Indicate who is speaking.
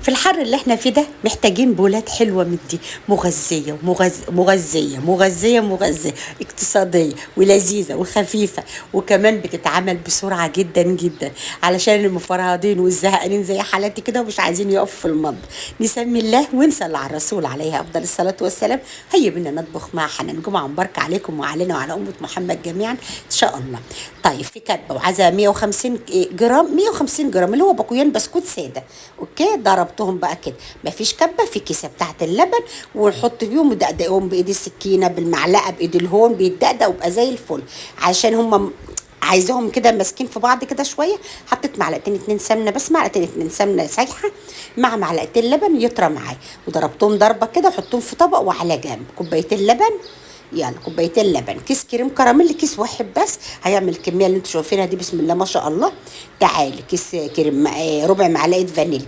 Speaker 1: في الحر اللي احنا فيه ده محتاجين بولات حلوة من دي، مغذية مغذية، اقتصادية ولذيذة وخفيفة، وكمان بتتعمل بسرعة جدا جدا، علشان المفرهدين والزهقانين زي حالاتي كده ومش عايزين يقفوا في المطبخ. نسمي الله ونصلي على الرسول عليه أفضل الصلاة والسلام. هيا بنا نطبخ مع حنان. جمعة مباركة عليكم وعلينا وعلى أمة محمد جميعا إن شاء الله. طيب في كاتبة وعايزة 150 جرام، 150 جرام اللي هو باكوين بسكوت سادة. اوكي، ضربتهم بقى كده، مفيش كبه في كيسه بتاعت اللبن، ونحط فيهم ودقدقهم بايد السكينه بالمعلقه بايد الهون، بيتدقدق ويبقى زي الفل. عشان هم عايزاهم كده ماسكين في بعض كده شويه. حطيت معلقتين اتنين سمنه، بس معلقتين اتنين سمنه سايحه مع معلقتين لبن يطرى معايا، وضربتهم ضربه كده وحطهم في طبق وعلى جنب كوبايتين لبن. يلا كوبايتين لبن، كيس كريم كراميل، كيس واحد بس هيعمل الكميه اللي انتوا شايفينها دي، بسم الله ما شاء الله. تعالي كيس كريم ربع معلقه فانيليا،